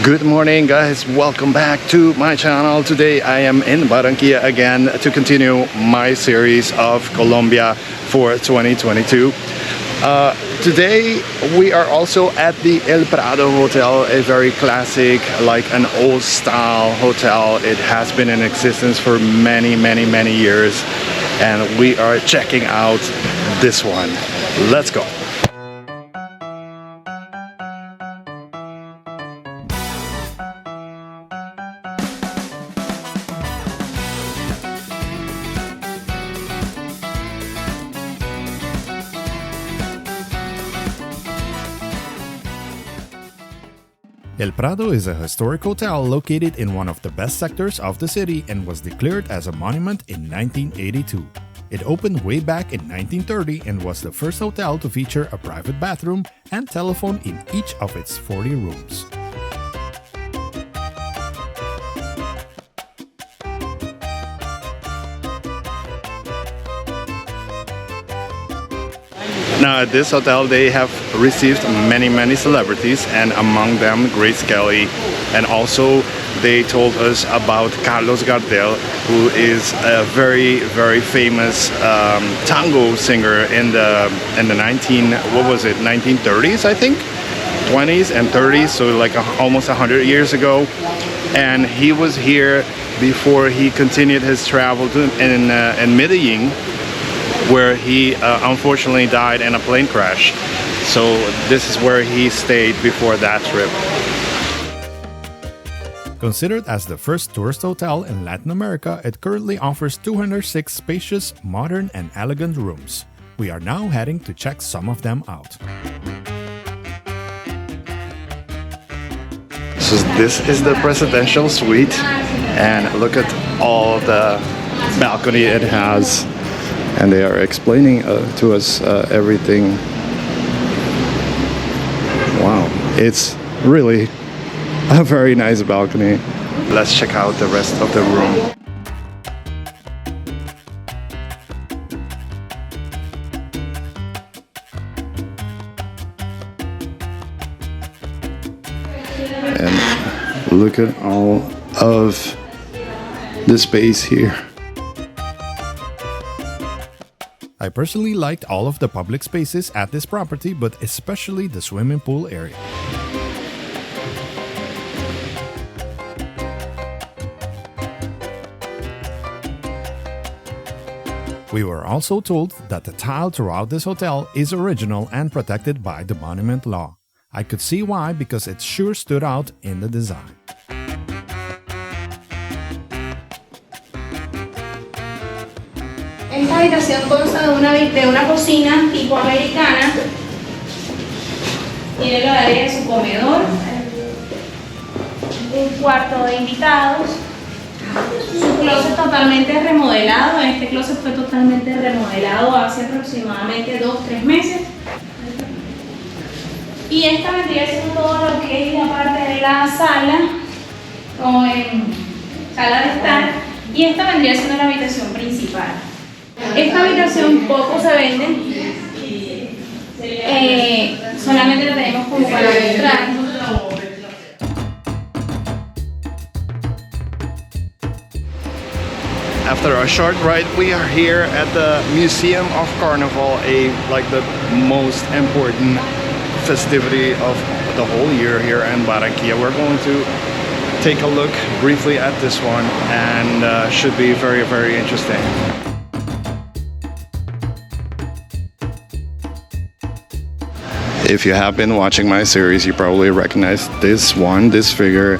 Good morning, guys, welcome back to my channel. Today I am in Barranquilla again to continue my series of Colombia for 2022. Today we are also at the El Prado Hotel, a very classic, like an old style hotel. It has been in existence for many years, and we are checking out this one. Let's go. El Prado is a historic hotel located in one of the best sectors of the city and was declared as a monument in 1982. It opened way back in 1930 and was the first hotel to feature a private bathroom and telephone in each of its 40 rooms. Now at this hotel they have received many celebrities, and among them Grace Kelly, and also they told us about Carlos Gardel, who is a very famous tango singer in the 1930s, I think, 20s and 30s, so like almost 100 years ago. And he was here before he continued his travel in Medellin, where he unfortunately died in a plane crash. So this is where he stayed before that trip. Considered as the first tourist hotel in Latin America, it currently offers 206 spacious, modern and elegant rooms. We are now heading to check some of them out. So this is the presidential suite, and look at all the balcony it has. And they are explaining to us everything. Wow, it's really a very nice balcony. Let's check out the rest of the room. And look at all of the space here. I personally liked all of the public spaces at this property, but especially the swimming pool area. We were also told that the tile throughout this hotel is original and protected by the monument law. I could see why, because it sure stood out in the design. Esta habitación consta de una cocina tipo americana. Tiene la área de su comedor, un cuarto de invitados, su closet totalmente remodelado. Este closet fue totalmente remodelado hace aproximadamente 2-3 meses. Y esta vendría siendo todo lo que es la parte de la sala, como en sala de estar, y esta vendría siendo la habitación principal. Esta habitación poco se vende, solamente la tenemos como para mostrar. After a short ride, we are here at the Museum of Carnaval, like the most important festivity of the whole year here in Barranquilla. We're going to take a look briefly at this one, and should be very interesting. If you have been watching my series, you probably recognize this figure.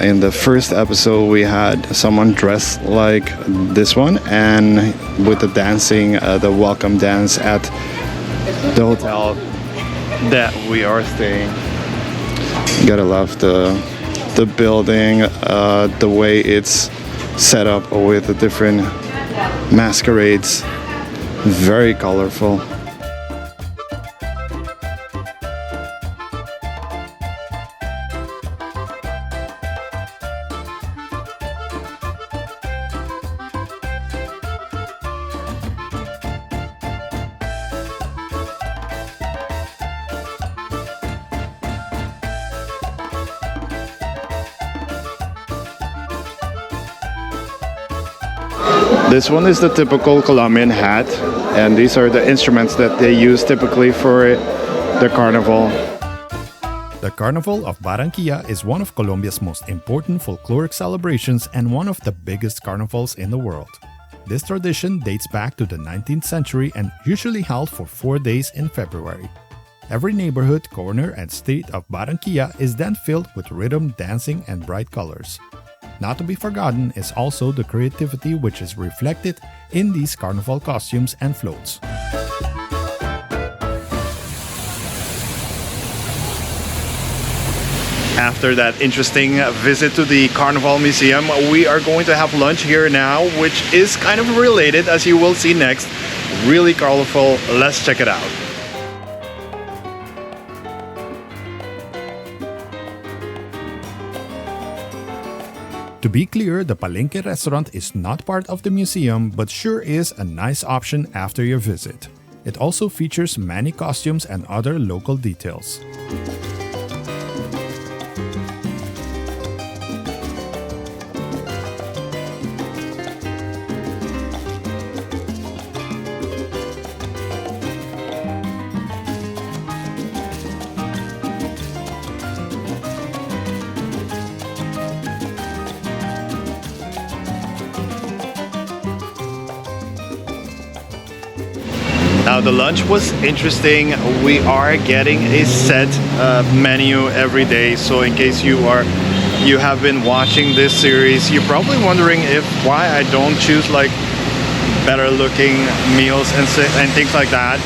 In the first episode, we had someone dressed like this one, and with the dancing, the welcome dance at the hotel that we are staying. You gotta love the building, the way it's set up with the different masquerades. Very colorful. This one is the typical Colombian hat, and these are the instruments that they use typically for the carnival. The Carnaval of Barranquilla is one of Colombia's most important folkloric celebrations and one of the biggest carnivals in the world. This tradition dates back to the 19th century and usually held for 4 days in February. Every neighborhood, corner, and street of Barranquilla is then filled with rhythm, dancing, and bright colors. Not to be forgotten is also the creativity which is reflected in these carnival costumes and floats. After that interesting visit to the Carnival Museum, we are going to have lunch here now, which is kind of related, as you will see next. Really colorful. Let's check it out. To be clear, the Palenque restaurant is not part of the museum, but sure is a nice option after your visit. It also features many costumes and other local details. Now the lunch was interesting. We are getting a set menu every day, so in case you have been watching this series, you're probably wondering why I don't choose like better looking meals and things like that.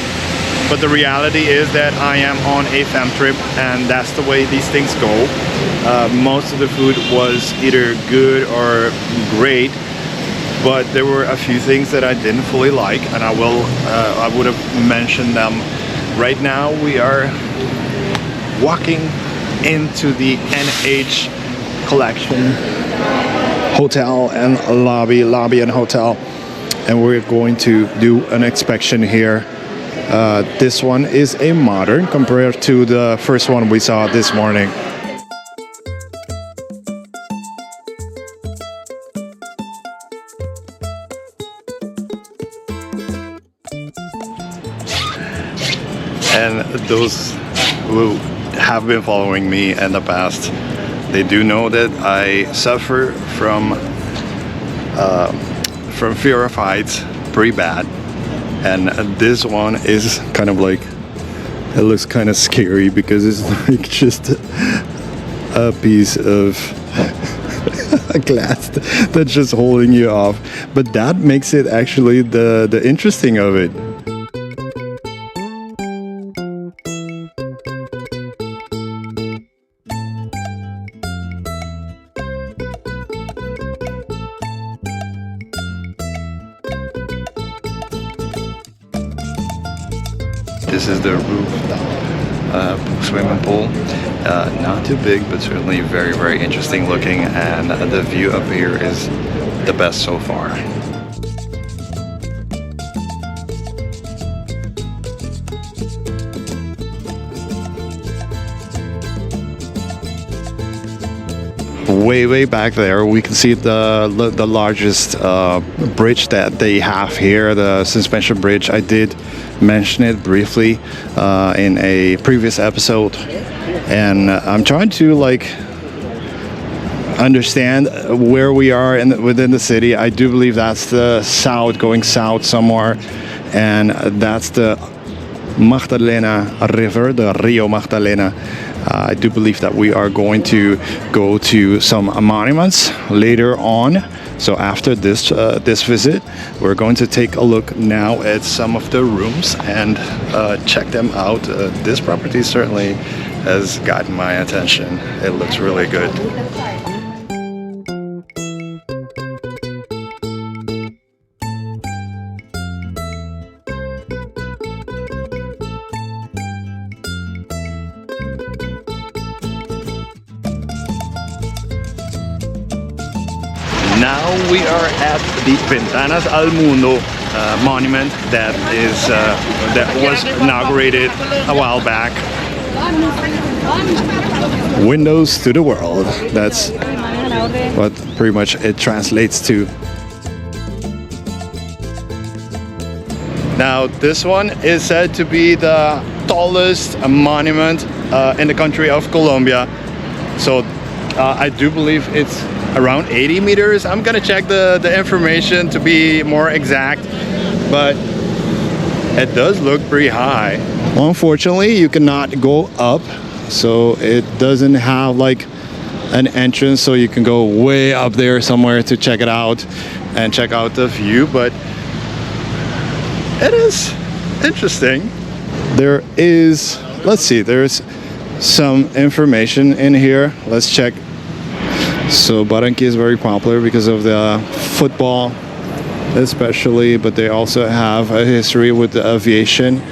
But the reality is that I am on a fam trip, and that's the way these things go. Most of the food was either good or great, but there were a few things that I didn't fully like, and I would have mentioned them. Right now we are walking into the NH Collection Hotel and lobby and hotel, and we're going to do an inspection here. This one is a modern compared to the first one we saw this morning. And those who have been following me in the past, they do know that I suffer from fear of heights pretty bad. And this one is kind of like, it looks kind of scary because it's like just a piece of glass that's just holding you off. But that makes it actually the interesting of it. This is the roof swimming pool. Not too big, but certainly very, very interesting looking, and the view up here is the best so far. Way back there we can see the largest bridge that they have here, the suspension bridge. I did mention it briefly in a previous episode, and I'm trying to like understand where we are within the city. I do believe that's the south, going south somewhere, and that's the Magdalena River, the Rio Magdalena. I do believe that we are going to go to some monuments later on. So after this visit, we're going to take a look now at some of the rooms and check them out. This property certainly has gotten my attention. It looks really good. Now we are at the Ventanas al Mundo monument that was inaugurated a while back. Windows to the world. That's what pretty much it translates to. Now, this one is said to be the tallest monument in the country of Colombia. So I do believe it's around 80 meters. I'm gonna check the information to be more exact, but it does look pretty high. Unfortunately, you cannot go up, so it doesn't have like an entrance, so you can go way up there somewhere to check it out and check out the view, but it is interesting. There is, let's see, there's some information in here. Let's check. So Barranquilla is very popular because of the football especially, but they also have a history with the aviation.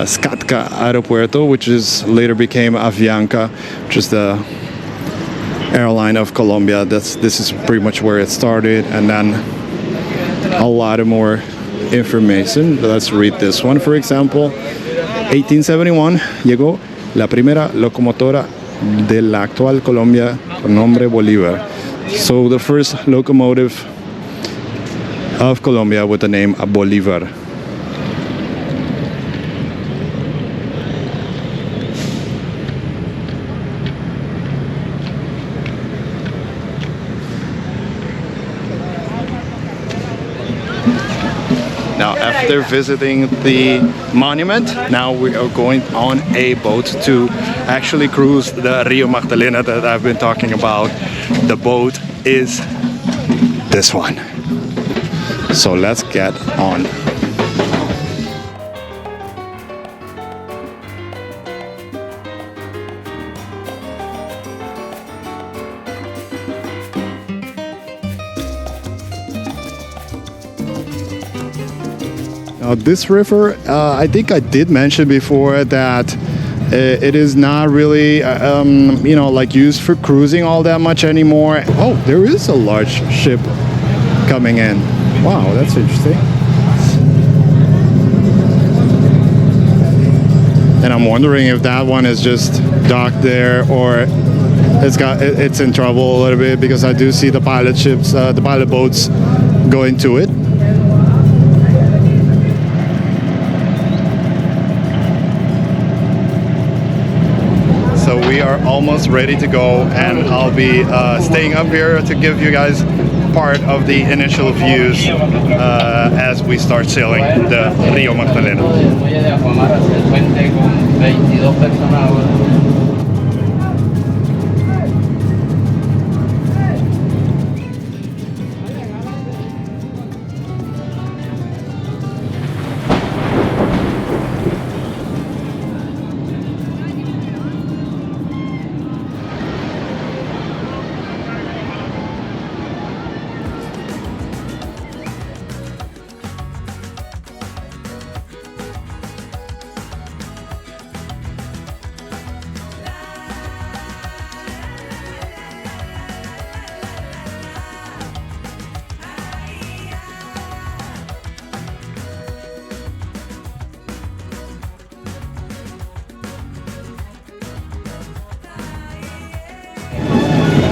Skatka Aeropuerto, which is later became Avianca, which is the airline of Colombia. This is pretty much where it started, and then a lot of more information. Let's read this one, for example. 1871 llegó la primera locomotora de la actual Colombia con nombre Bolivar. So the first locomotive of Colombia with the name Bolivar. Now, after visiting the monument, now we are going on a boat to actually cruise the Rio Magdalena that I've been talking about. The boat is this one. So let's get on. Now this river, I think I did mention before that it is not really, you know, like used for cruising all that much anymore. Oh, there is a large ship coming in. Wow, that's interesting. And I'm wondering if that one is just docked there or it's in trouble a little bit, because I do see the pilot ships, the pilot boats going to it. So we are almost ready to go, and I'll be staying up here to give you guys part of the initial views as we start sailing the Rio Magdalena.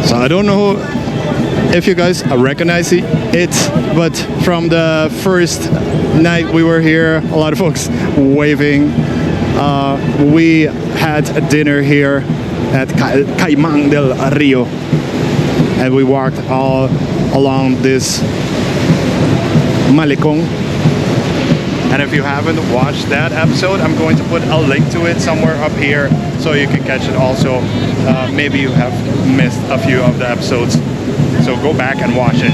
So I don't know if you guys recognize it, but from the first night we were here, a lot of folks waving. We had a dinner here at Caimán del Río, and we walked all along this malecón. And if you haven't watched that episode, I'm going to put a link to it somewhere up here so you can catch it also. Maybe you have missed a few of the episodes, so go back and watch it.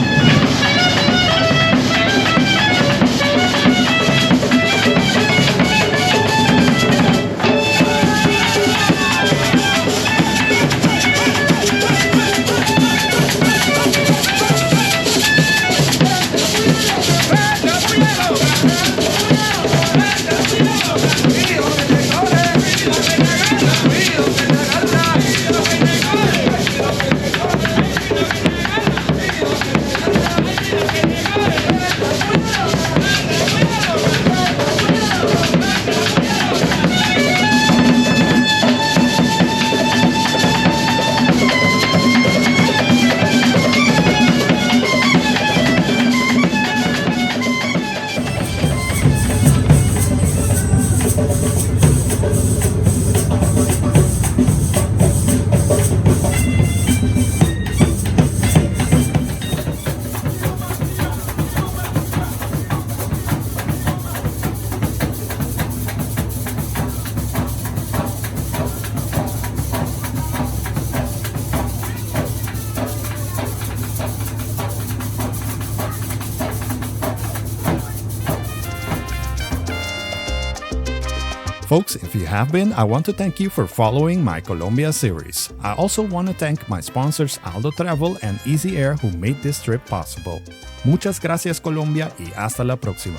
Folks, if you have been, I want to thank you for following my Colombia series. I also want to thank my sponsors Aldo Travel and Easy Air who made this trip possible. Muchas gracias Colombia y hasta la próxima.